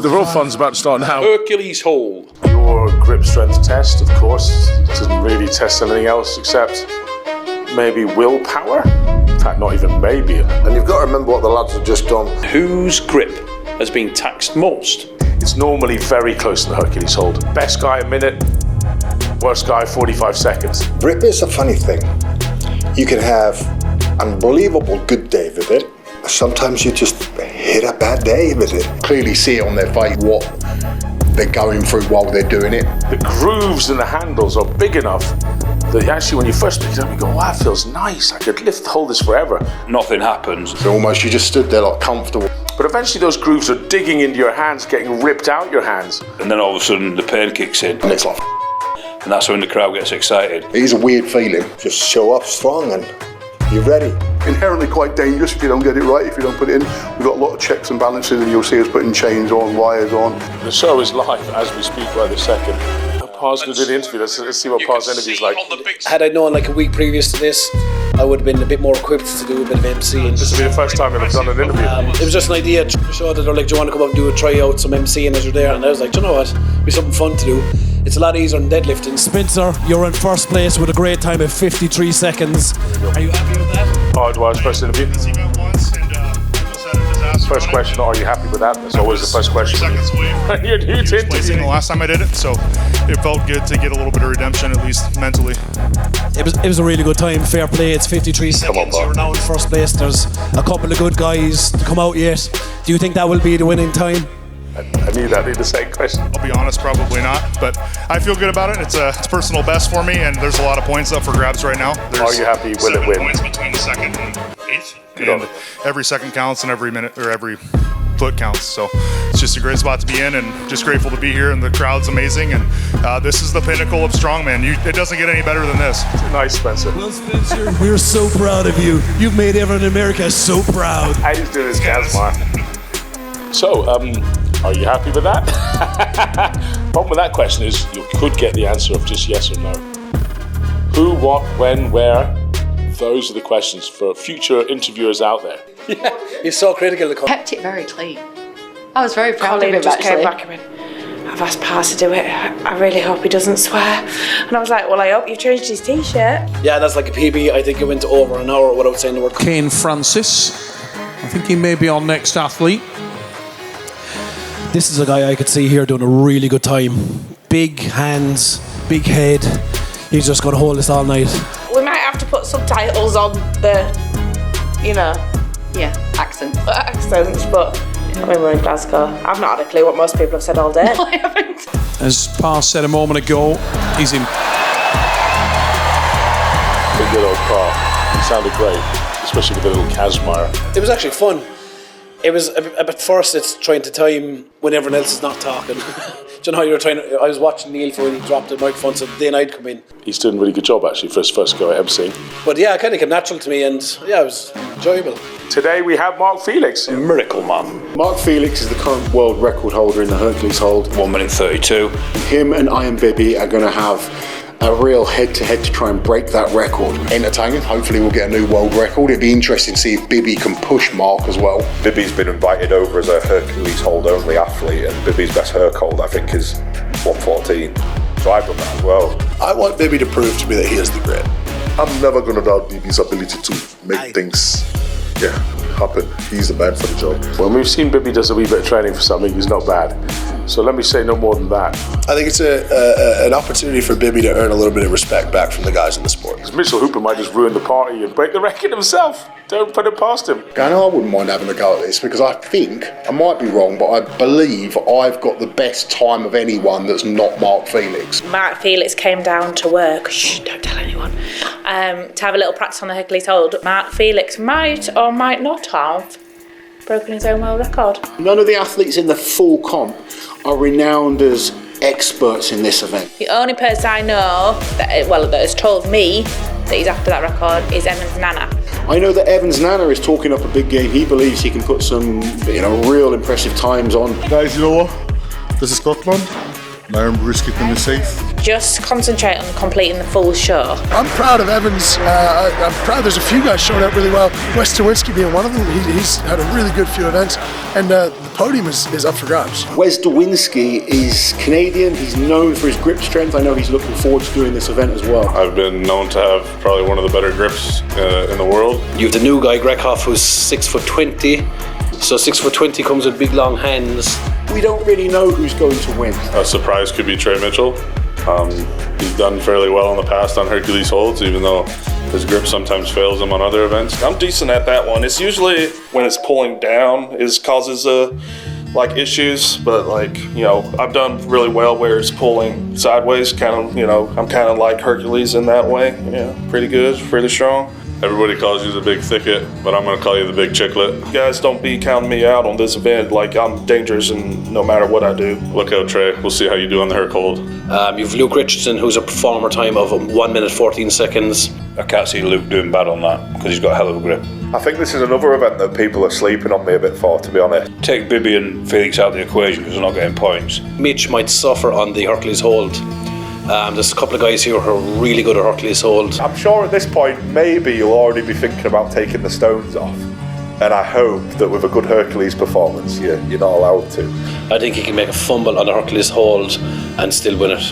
The real fun's about to start now. Hercules Hold. Your grip strength test, of course, doesn't really test anything else except maybe willpower. In fact, not even maybe. And you've got to remember what the lads have just done. Whose grip has been taxed most? It's normally very close to the Hercules Hold. Best guy a minute, worst guy 45 seconds. Grip is a funny thing. You can have unbelievable good day with it. Sometimes you just hit a bad day with it. Clearly see it on their face what they're going through while they're doing it. The grooves in the handles are big enough that actually when you first pick it up, you go, wow, that feels nice. I could hold this forever. Nothing happens. So almost you just stood there like comfortable. But eventually those grooves are digging into your hands, getting ripped out your hands. And then all of a sudden the pain kicks in. And it's like, And that's when the crowd gets excited. it is a weird feeling. Just show up strong and you're ready. Inherently quite dangerous if you don't get it right, if you don't put it in. We've got a lot of checks and balances and you'll see us putting chains on, wires on. The show is live as we speak right this second. Par's going to do the interview. Let's see what Par's interview is like. Had I known like a week previous to this, I would have been a bit more equipped to do a bit of MCing. This will be the first time I've done an interview. It was just an idea to show that they're like, do you want to come up and do a tryout, some MCing as you're there? And I was like, do you know what? It'd be something fun to do. It's a lot easier than deadlifting. Spencer, you're in first place with a great time of 53 seconds. Are you happy with that? Oh, do I was first interview? First question, are you happy with that? That's always the first question. You're new to interview. The last time I did it, so it felt good to get a little bit of redemption, at least mentally. It was a really good time, fair play. It's 53 seconds. You're now in first place. There's a couple of good guys to come out yet. Do you think that will be the winning time? I knew that. I need the same question. I'll be honest, probably not, but I feel good about it. It's personal best for me, and there's a lot of points up for grabs right now. There's Are you happy? Will it win? points between second and eighth. Good on And it. every second counts, and every minute or every foot counts. So it's just a great spot to be in, and just grateful to be here. And the crowd's amazing, and this is the pinnacle of strongman. It doesn't get any better than this. Nice, Spencer. Well, Spencer, we're so proud of you. You've made everyone in America so proud. How you doing this, Kazmar? So, are you happy with that? Problem with that question is you could get the answer of just yes or no. Who, what, when, where? Those are the questions for future interviewers out there. Yeah, you're so critical of the Kept it very clean. I was very proud Colin of him, just actually. came back and went, I've asked Pa to do it. I really hope he doesn't swear. And I was like, well, I hope you've changed his t-shirt. Yeah, that's like a PB. I think it went over an hour without saying the word. Kane Francis. I think he may be our next athlete. This is a guy I could see here doing a really good time. Big hands, big head. He's just going to hold this all night. We might have to put subtitles on the, Yeah, accent. accents, but I mean, we're in Glasgow. I've not had a clue what most people have said all day. I haven't. As Pa said a moment ago, he's in. The good old Pa. He sounded great, especially with the little Kazmar. It was actually fun. It was at first it's trying to time when everyone else is not talking. Do you know how I was watching Neil for when he dropped the microphone, so then I'd come in. He's doing a really good job actually for his first go at MCing. But yeah, it kind of came natural to me, and yeah, it was enjoyable. Today we have Mark Felix. Miracle Man. Mark Felix is the current world record holder in the Hercules Hold. 1 minute 32. Him and Iron Bibby are going to have a real head-to-head to try and break that record. Entertaining. Hopefully we'll get a new world record. It'd be interesting to see if Bibby can push Mark as well. Bibby's been invited over as a Hercules Hold only athlete, and Bibby's best Herc hold I think is 114. So I've done that as well. I want Bibby to prove to me that he has the grit. I'm never going to doubt Bibby's ability to make things happen. He's the man for the job. When we've seen Bibby does a wee bit of training for something, he's not bad. So let me say no more than that. I think it's an opportunity for Bibby to earn a little bit of respect back from the guys in the sport. Because Mitchell Hooper might just ruin the party and break the record himself. Don't put it past him. And I wouldn't mind having a go at this because I think, I might be wrong, but I believe I've got the best time of anyone that's not Mark Felix. Mark Felix came down to work, shh, don't tell anyone, to have a little practice on the Hercules Hold. Mark Felix might or might not have broken his own world record. None of the athletes in the full comp are renowned as experts in this event. The only person I know that has told me that he's after that record is Evans Nana. I know that Evans Nana is talking up a big game. He believes he can put some, real impressive times on. Guys, you know what? This is Scotland. Now I'm risking it safe. just concentrate on completing the full show. I'm proud of Evans. I'm proud there's a few guys showing up really well. Wes Dewinski being one of them. He's had a really good few events, and the podium is up for grabs. Wes Dewinski is Canadian. He's known for his grip strength. I know he's looking forward to doing this event as well. I've been known to have probably one of the better grips in the world. You have the new guy, Grecoff, who's 6'20". So 6'20" comes with big long hands. We don't really know who's going to win. A surprise could be Trey Mitchell. He's done fairly well in the past on Hercules Holds, even though his grip sometimes fails him on other events. I'm decent at that one. It's usually when it's pulling down causes like issues, but like, you know, I've done really well where it's pulling sideways, kind of, you know, I'm kind of like Hercules in that way. Yeah, pretty good, pretty strong. Everybody calls you the big thicket, but I'm going to call you the big chicklet. You guys don't be counting me out on this event. Like, I'm dangerous and no matter what I do. Look out, Trey. We'll see how you do on the Herc Hold. You've Luke Richardson, who's a performer time of 1 minute 14 seconds. I can't see Luke doing bad on that because he's got a hell of a grip. I think this is another event that people are sleeping on me a bit for, to be honest. Take Bibby and Felix out of the equation because they're not getting points. Mitch might suffer on the Hercules Hold. There's a couple of guys here who are really good at Hercules Hold. I'm sure at this point, maybe you'll already be thinking about taking the stones off. And I hope that with a good Hercules performance, you're not allowed to. I think he can make a fumble on the Hercules Hold and still win it.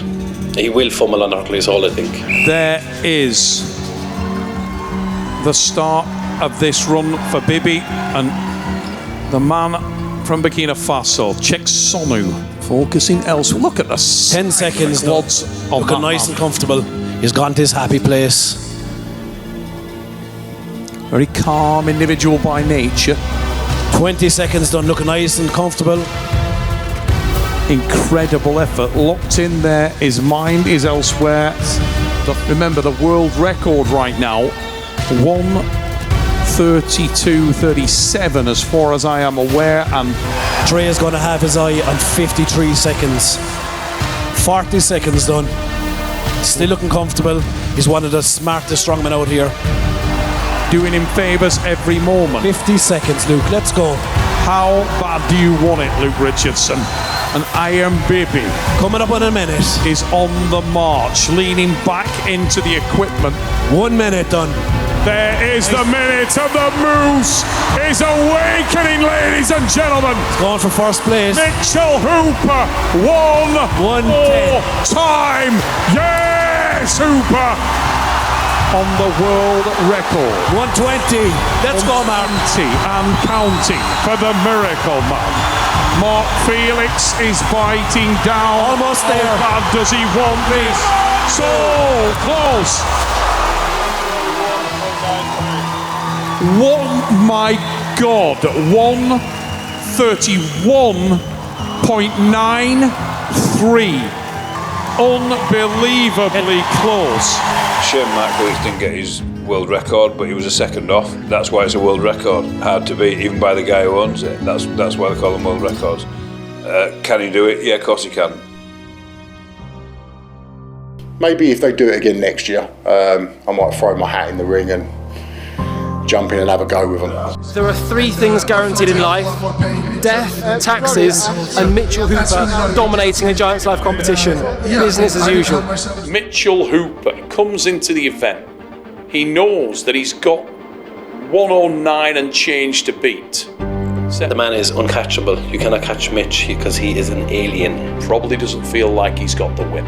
He will fumble on the Hercules Hold, I think. There is the start of this run for Bibi and the man from Burkina Faso, Cheksonu, focusing elsewhere. Look at the 10 seconds, looking nice and comfortable. He's gone to his happy place. Very calm individual by nature. 20 seconds done, looking nice and comfortable. Incredible effort, locked in there. His mind is elsewhere. Remember the world record right now, 1:32.37 as far as I am aware, and Trey is going to have his eye on 53 seconds. 40 seconds done. Still looking comfortable. He's one of the smartest strongmen out here. Doing him favours every moment. 50 seconds, Luke. Let's go. How bad do you want it, Luke Richardson? And Iron Bibi, coming up in a minute, is on the march, leaning back into the equipment. 1 minute done. There is the minute, and the Moose is awakening, ladies and gentlemen. He's going for first place. Mitchell Hooper won more time. Yes, Hooper on the world record. 120. Let's go, Mark. And counting for the Miracle Man. Mark Felix is biting down. Almost there. How bad does he want this? So close. My God, 1:31.93. Unbelievably close. Shame Mark Felix didn't get his world record, but he was a second off. That's why it's a world record. Hard to beat, even by the guy who owns it. That's why they call them world records. Can he do it? Yeah, of course he can. Maybe if they do it again next year, I might throw my hat in the ring and jump in and have a go with them. There are 3 things guaranteed in life: death, taxes, and Mitchell Hooper dominating a Giants Live competition. Business as usual. Mitchell Hooper comes into the event. He knows that he's got 109 and change to beat. The man is uncatchable. You cannot catch Mitch because he is an alien. Probably doesn't feel like he's got the win.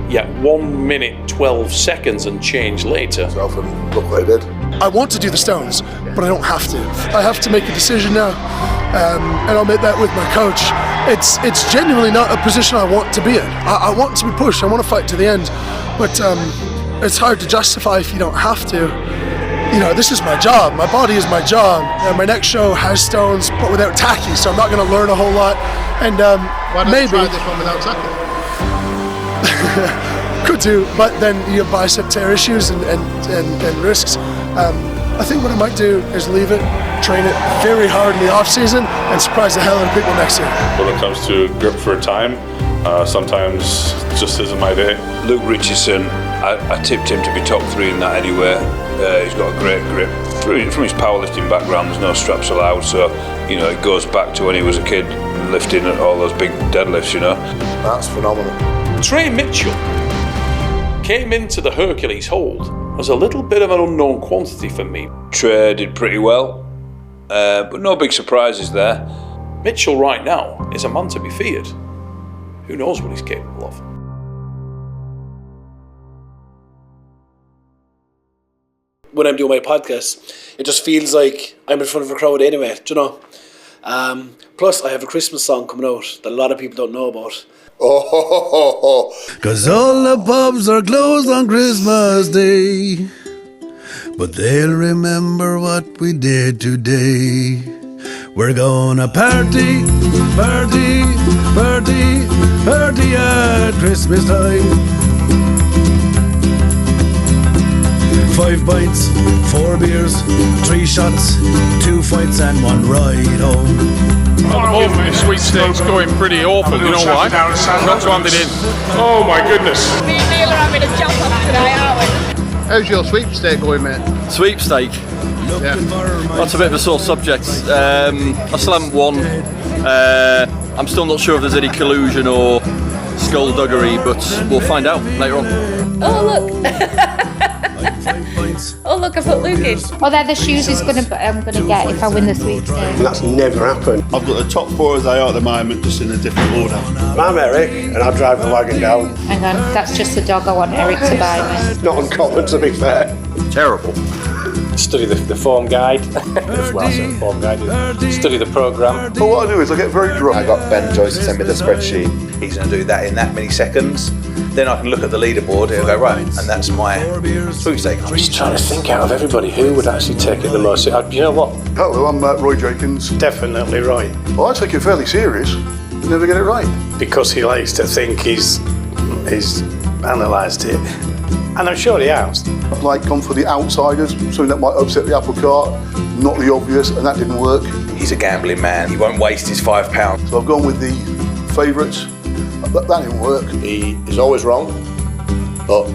Yet 1 minute 12 seconds and change later. Look what I did. I want to do the stones, but I don't have to. I have to make a decision now, and I'll make that with my coach. It's genuinely not a position I want to be in. I want to be pushed. I want to fight to the end, but it's hard to justify if you don't have to. You know, this is my job. My body is my job. My next show has stones, but without tacky, so I'm not going to learn a whole lot. And Why don't maybe you try this one without tacky? could do, but then you have bicep tear issues and risks. I think what I might do is leave it, train it very hard in the off season, and surprise the hell out of people next year. When it comes to grip for time, sometimes it just isn't my day. Luke Richardson, I tipped him to be top 3 in that anyway. He's got a great grip. From his powerlifting background, there's no straps allowed, so you know it goes back to when he was a kid lifting all those big deadlifts. You know, that's phenomenal. Trey Mitchell came into the Hercules Hold as a little bit of an unknown quantity for me. Trey did pretty well, but no big surprises there. Mitchell right now is a man to be feared. Who knows what he's capable of? When I'm doing my podcast, it just feels like I'm in front of a crowd anyway, do you know? Plus, I have a Christmas song coming out that a lot of people don't know about. Cause all the pubs are closed on Christmas Day, but they'll remember what we did today. We're gonna party, party, party, party at Christmas time. 5 pints, 4 beers, 3 shots, 2 fights and 1 ride home. At the moment, the sweepstakes going pretty awful. You know why? Not handed in. Oh my goodness. Me and Neil are having a jump up today, aren't we? How's your sweepstake going, mate? Sweepstake? Yeah. That's a bit of a sore subject. I still haven't won. I'm still not sure if there's any collusion or skullduggery, but we'll find out later on. Oh, look. Oh, look, I put Luke in. Oh, they're the shoes I'm gonna get if I win the sweepstakes. And that's never happened. I've got the top 4 as they are at the moment, just in a different order. I'm Eric, and I'll drive the wagon down. Hang on, that's just the dog I want Eric to buy me. Not uncommon, to be fair. Terrible. Study the form guide. The form guide. Study the programme. But what I do is I get very drunk. I got Ben Joyce to send me the spreadsheet. He's going to do that in that many seconds. Then I can look at the leaderboard and go, right, and that's my sweepstake. I'm just trying to think out of everybody who would actually take it the most. You know what? Hello, I'm Roy Jenkins. Definitely right. Well, I take it fairly serious. You never get it right. Because he likes to think he's analysed it. And I'm sure he has. I've gone for the outsiders, something that might upset the apple cart, not the obvious, and that didn't work. He's a gambling man. He won't waste his £5. So I've gone with the favourites. That didn't work. He is always wrong, but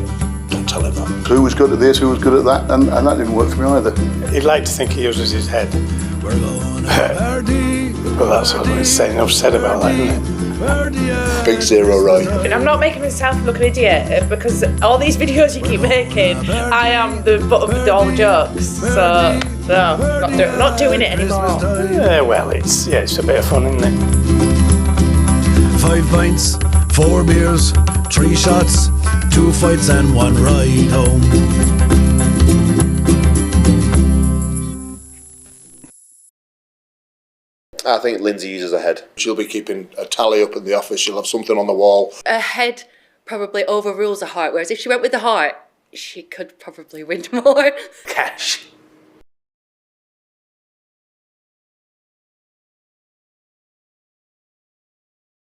don't tell him that. Who was good at this, who was good at that, and that didn't work for me either. He'd like to think he uses his head. But that's what he's saying. Enough said about that, isn't it? Big zero right. I'm not making myself look an idiot because all these videos you keep making, I am the butt of all the jokes. So, no, not doing it anymore. Yeah, well, it's a bit of fun, isn't it? 5 pints, 4 beers, 3 shots, 2 fights and 1 ride home. I think Lindsay uses a head. She'll be keeping a tally up in the office. She'll have something on the wall. A head probably overrules a heart, whereas if she went with the heart, she could probably win more. Cash.